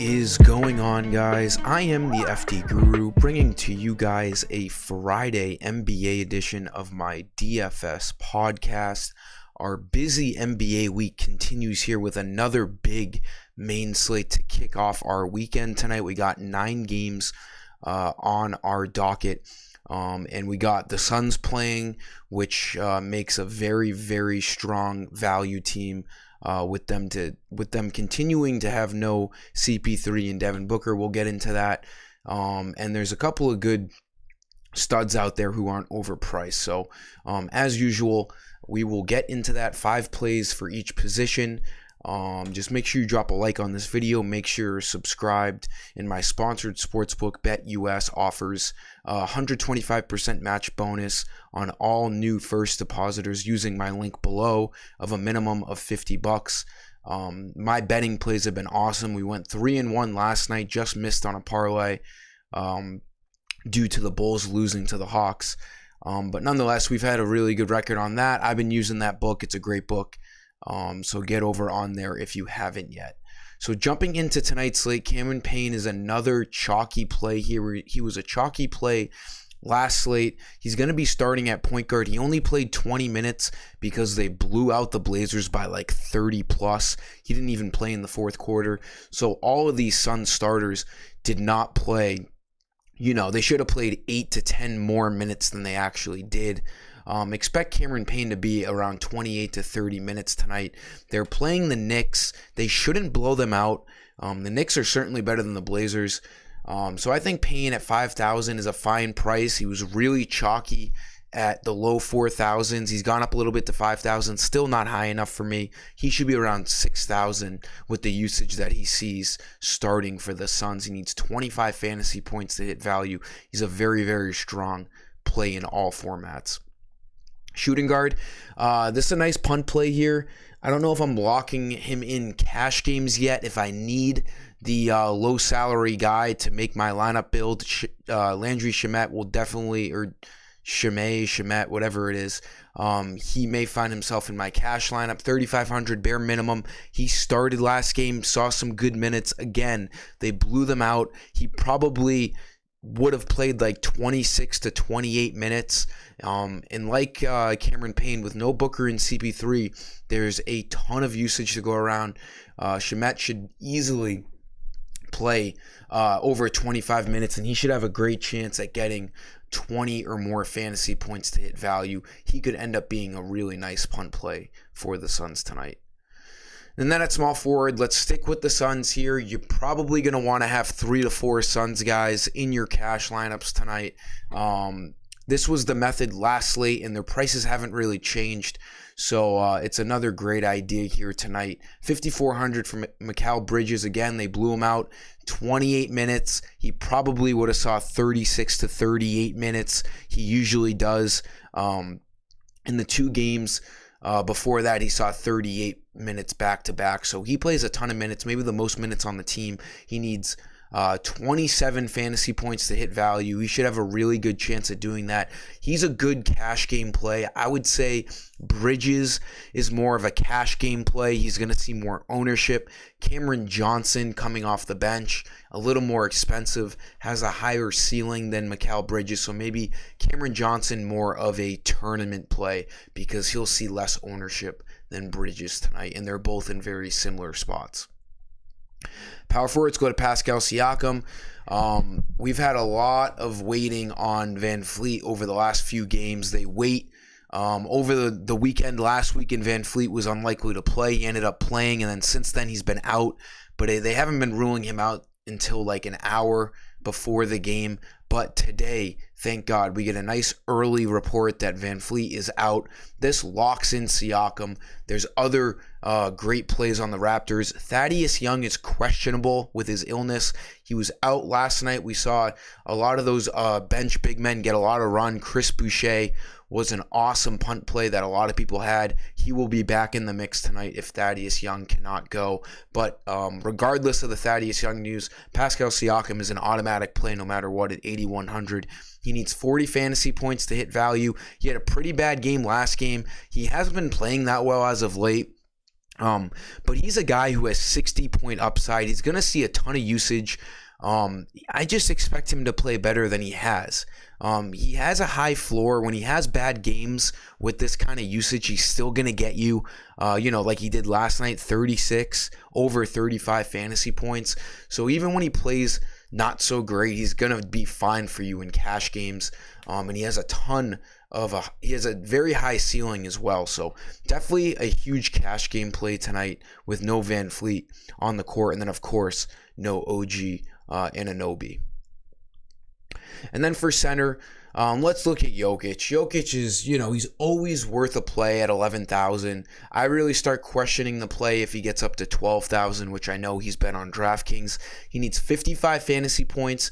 is going on, guys? I am the FD Guru, bringing to you guys a Friday NBA edition of my DFS podcast. Our busy NBA week continues here with another big main slate to kick off our weekend tonight. We got 9 games on our docket, and we got the Suns playing, which makes a very, very strong value team. With them continuing to have no CP3 and Devin Booker. We'll get into that. And there's a couple of good studs out there who aren't overpriced. So as usual, we will get into that. 5 plays for each position. Just make sure you drop a like on this video. Make sure you're subscribed. And my sponsored sportsbook, BetUS, offers 125% match bonus on all new first depositors using my link below of a minimum of $50. My betting plays have been awesome. We went 3-1 last night, just missed on a parlay due to the Bulls losing to the Hawks. But nonetheless, we've had a really good record on that. I've been using that book. It's a great book. So get over on there if you haven't yet. So jumping into tonight's slate, Cameron Payne is another chalky play here. He was a chalky play last slate. He's going to be starting at point guard. He only played 20 minutes because they blew out the Blazers by like 30 plus. He didn't even play in the fourth quarter. So all of these Suns starters did not play. You know, they should have played 8 to 10 more minutes than they actually did. Expect Cameron Payne to be around 28 to 30 minutes tonight. They're playing the Knicks. They shouldn't blow them out. The Knicks are certainly better than the Blazers. So I think Payne at 5,000 is a fine price. He was really chalky at the low 4,000s. He's gone up a little bit to 5,000. Still not high enough for me. He should be around 6,000 with the usage that he sees starting for the Suns. He needs 25 fantasy points to hit value. He's a very, very strong play in all formats. Shooting guard, this is a nice punt play here. I don't know if I'm locking him in cash games yet. If I need the low salary guy to make my lineup build, Landry Shamet will definitely, or Shamet, whatever it is, he may find himself in my cash lineup. 3,500 bare minimum. He started last game, saw some good minutes. Again, they blew them out. He probably would have played like 26 to 28 minutes. And like Cameron Payne, with no Booker and CP3, there's a ton of usage to go around. Shamet should easily play over 25 minutes, and he should have a great chance at getting 20 or more fantasy points to hit value. He could end up being a really nice punt play for the Suns tonight. And then at small forward, let's stick with the Suns here. You're probably going to want to have 3 to 4 Suns guys in your cash lineups tonight. This was the method last slate, and their prices haven't really changed. So it's another great idea here tonight. 5,400 for Mikal Bridges. Again, they blew him out. 28 minutes. He probably would have saw 36 to 38 minutes. He usually does. In the 2 games before that, he saw 38 minutes back-to-back. So he plays a ton of minutes, maybe the most minutes on the team. He needs 27 fantasy points to hit value. He should have a really good chance at doing that. He's a good cash game play. I would say Bridges is more of a cash game play. He's going to see more ownership. Cameron Johnson coming off the bench, a little more expensive, has a higher ceiling than Mikal Bridges. So maybe Cameron Johnson more of a tournament play because he'll see less ownership than Bridges tonight. And they're both in very similar spots. Power forwards go to Pascal Siakam. We've had a lot of waiting on Van Fleet over the last few games. They wait. Over the weekend, last weekend, Van Fleet was unlikely to play. He ended up playing, and then since then he's been out. But they haven't been ruling him out until like an hour before the game. But today, thank God, we get a nice early report that Van Fleet is out. This locks in Siakam. There's other great plays on the Raptors. Thaddeus Young is questionable with his illness. He was out last night. We saw a lot of those bench big men get a lot of run. Chris Boucher was an awesome punt play that a lot of people had. He will be back in the mix tonight if Thaddeus Young cannot go. But regardless of the Thaddeus Young news, Pascal Siakam is an automatic play no matter what at 8,100. He needs 40 fantasy points to hit value. He had a pretty bad game last game. He hasn't been playing that well as of late. But he's a guy who has 60-point upside. He's going to see a ton of usage. I just expect him to play better than he has. He has a high floor. When he has bad games with this kind of usage, he's still going to get you, like he did last night, 36, over 35 fantasy points. So even when he plays not so great, he's going to be fine for you in cash games. And he has he has a very high ceiling as well. So definitely a huge cash game play tonight with no Van Fleet on the court. And then, of course, no OG Anunoby. And then for center, let's look at Yogic. Jokic is, he's always worth a play at 11,000. I really start questioning the play if he gets up to 12,000, which I know he's been on DraftKings. He needs 55 fantasy points.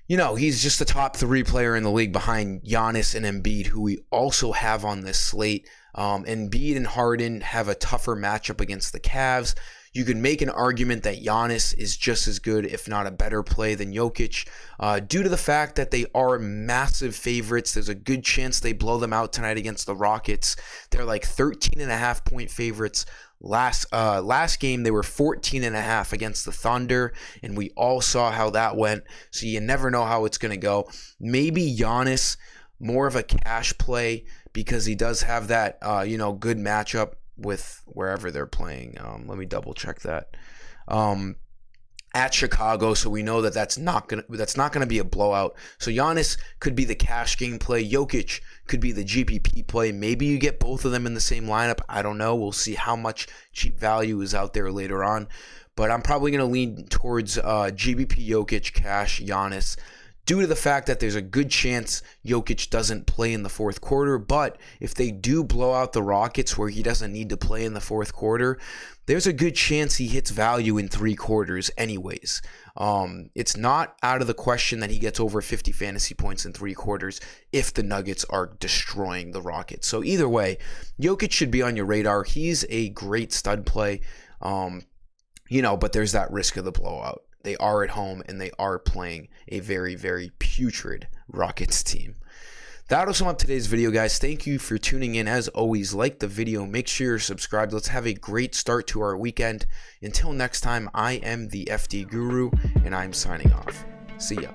He's just the top 3 player in the league behind Giannis and Embiid, who we also have on this slate. Embiid and Harden have a tougher matchup against the Cavs. You could make an argument that Giannis is just as good, if not a better play than Jokic, due to the fact that they are massive favorites. There's a good chance they blow them out tonight against the Rockets. They're like 13.5-point favorites. Last game, they were 14.5 against the Thunder, and we all saw how that went. So you never know how it's going to go. Maybe Giannis, more of a cash play because he does have that, good matchup with wherever they're playing. Let me double check that. At Chicago, so we know that that's not gonna be a blowout. So Giannis could be the cash game play. Jokic could be the GPP play. Maybe you get both of them in the same lineup. I don't know. We'll see how much cheap value is out there later on. But I'm probably gonna lean towards GPP Jokic, cash Giannis, due to the fact that there's a good chance Jokic doesn't play in the fourth quarter. But if they do blow out the Rockets where he doesn't need to play in the fourth quarter, there's a good chance he hits value in 3 quarters anyways. It's not out of the question that he gets over 50 fantasy points in 3 quarters if the Nuggets are destroying the Rockets. So either way, Jokic should be on your radar. He's a great stud play, but there's that risk of the blowout. They are at home, and they are playing a very, very putrid Rockets team. That'll sum up today's video, guys. Thank you for tuning in. As always, like the video. Make sure you're subscribed. Let's have a great start to our weekend. Until next time, I am the FD Guru, and I'm signing off. See ya.